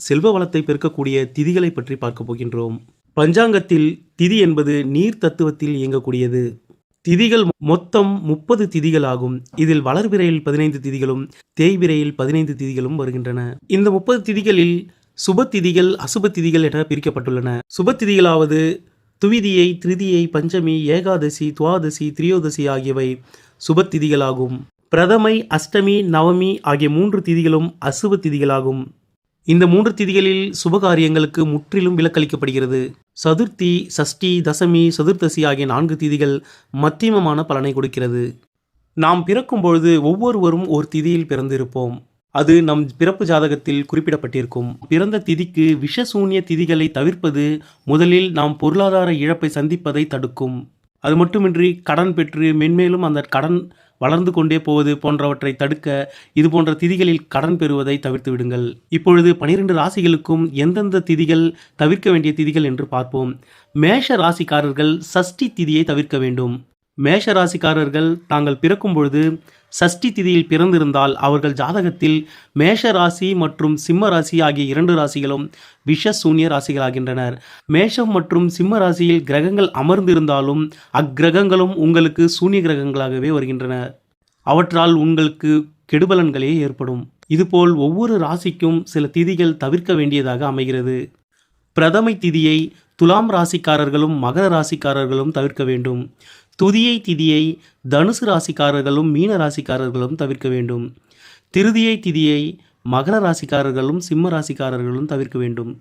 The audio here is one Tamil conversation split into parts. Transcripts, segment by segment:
செல்வ வளத்தை பெருக்கக்கூடிய திதிகளை பற்றி பார்க்க போகின்றோம். பஞ்சாங்கத்தில் திதி என்பது நீர் தத்துவத்தில் இயங்கக்கூடியது. திதிகள் மொத்தம் 30 திதிகள் ஆகும். இதில் வளர்பிறையில் 15 திதிகளும் தேய்பிறையில் 15 திதிகளும் வருகின்றன. இந்த 30 திதிகளில் சுப திதிகள் அசுப திதிகள் என பிரிக்கப்பட்டுள்ளன. சுப திதிகளாவது துவிதியை, திருதியை, பஞ்சமி, ஏகாதசி, துவாதசி, திரியோதசி ஆகியவை சுப திதிகளாகும். பிரதமை, அஷ்டமி, நவமி ஆகிய 3 திதிகளும் அசுப திதிகளாகும். இந்த 3 திதிகளில் சுபகாரியங்களுக்கு முற்றிலும் விலக்களிக்கப்படுகிறது. சதுர்த்தி, சஷ்டி, தசமி, சதுர்த்தசி ஆகிய 4 திதிகள் மத்தியமமான பலனை கொடுக்கிறது. நாம் பிறக்கும் பொழுது ஒவ்வொருவரும் ஒரு திதியில் பிறந்திருப்போம். அது நம் பிறப்பு ஜாதகத்தில் குறிப்பிடப்பட்டிருக்கும். பிறந்த திதிக்கு விஷசூன்ய திதிகளை தவிர்ப்பது முதலில் நாம் பொருளாதார இழப்பை சந்திப்பதை தடுக்கும். அது மட்டுமின்றி கடன் பெற்று மென்மேலும் அந்த கடன் வளர்ந்து கொண்டே போவது போன்றவற்றை தடுக்க இது போன்ற திதிகளில் கடன் பெறுவதை தவிர்த்து விடுங்கள். இப்பொழுது 12 ராசிகளுக்கும் எந்தெந்த திதிகள் தவிர்க்க வேண்டிய திதிகள் என்று பார்ப்போம். மேஷ ராசிக்காரர்கள் சஷ்டி திதியை தவிர்க்க வேண்டும். மேஷ ராசிக்காரர்கள் தாங்கள் பிறக்கும் பொழுது சஷ்டி திதியில் பிறந்திருந்தால் அவர்கள் ஜாதகத்தில் மேஷ ராசி மற்றும் சிம்ம ராசி ஆகிய 2 ராசிகளும் விஷ சூன்ய ராசிகளாகின்றனர். மேஷம் மற்றும் சிம்ம ராசியில் கிரகங்கள் அமர்ந்திருந்தாலும் அக்கிரகங்களும் உங்களுக்கு சூன்ய கிரகங்களாகவே வருகின்றன. அவற்றால் உங்களுக்கு கெடுபலன்களே ஏற்படும். இதுபோல் ஒவ்வொரு ராசிக்கும் சில திதிகள் தவிர்க்க வேண்டியதாக அமைகிறது. பிரதமை திதியை துலாம் ராசிக்காரர்களும் மகர ராசிக்காரர்களும் தவிர்க்க வேண்டும். துதியை திதியை தனுசு ராசிக்காரர்களும் மீன ராசிக்காரர்களும் தவிர்க்க வேண்டும். திருதியை திதியை மகர ராசிக்காரர்களும் சிம்ம ராசிக்காரர்களும் தவிர்க்க வேண்டும்.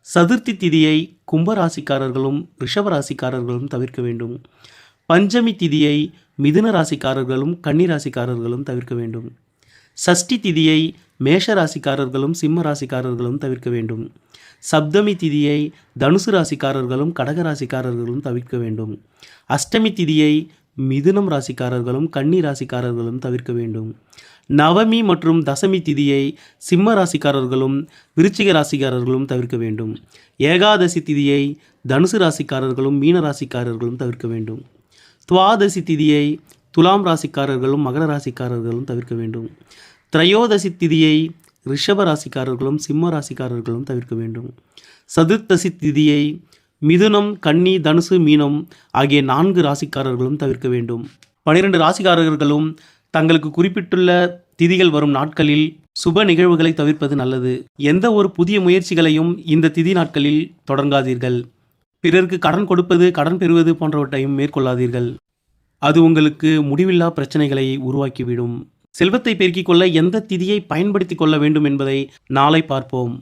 சதுர்த்தி திதியை கும்ப ராசிக்காரர்களும் ரிஷப ராசிக்காரர்களும் தவிர்க்க வேண்டும். பஞ்சமி திதியை மிதுன ராசிக்காரர்களும் கன்னி ராசிக்காரர்களும் தவிர்க்க வேண்டும். சஷ்டி திதியை மேஷ ராசிக்காரர்களும் சிம்ம ராசிக்காரர்களும் தவிர்க்க வேண்டும். சப்தமி திதியை தனுசு ராசிக்காரர்களும் கடக ராசிக்காரர்களும் தவிர்க்க வேண்டும். அஷ்டமி திதியை மிதுனம் ராசிக்காரர்களும் கன்னி ராசிக்காரர்களும் தவிர்க்க வேண்டும். நவமி மற்றும் தசமி திதியை சிம்ம ராசிக்காரர்களும் விருச்சிக ராசிக்காரர்களும் தவிர்க்க வேண்டும். ஏகாதசி திதியை தனுசு ராசிக்காரர்களும் மீன ராசிக்காரர்களும் தவிர்க்க வேண்டும். துவாதசி திதியை துலாம் ராசிக்காரர்களும் மகர ராசிக்காரர்களும் தவிர்க்க வேண்டும். திரையோதசி திதியை ரிஷப ராசிக்காரர்களும் சிம்ம ராசிக்காரர்களும் தவிர்க்க வேண்டும். சதுர்த்தசி திதியை மிதுனம், கன்னி, தனுசு, மீனம் ஆகிய 4 ராசிக்காரர்களும் தவிர்க்க வேண்டும். 12 ராசிக்காரர்களும் தங்களுக்கு குறிப்பிட்டுள்ள திதிகள் வரும் நாட்களில் சுப நிகழ்வுகளை தவிர்ப்பது நல்லது. எந்த ஒரு புதிய முயற்சிகளையும் இந்த திதி நாட்களில் தொடங்காதீர்கள். பிறருக்கு கடன் கொடுப்பது, கடன் பெறுவது போன்றவற்றையும் மேற்கொள்ளாதீர்கள். அது உங்களுக்கு முடிவில்லா பிரச்சனைகளை உருவாக்கிவிடும். செல்வத்தை பெருக்கிக் கொள்ள எந்த திதியை பயன்படுத்தி கொள்ள வேண்டும் என்பதை நாளை பார்ப்போம்.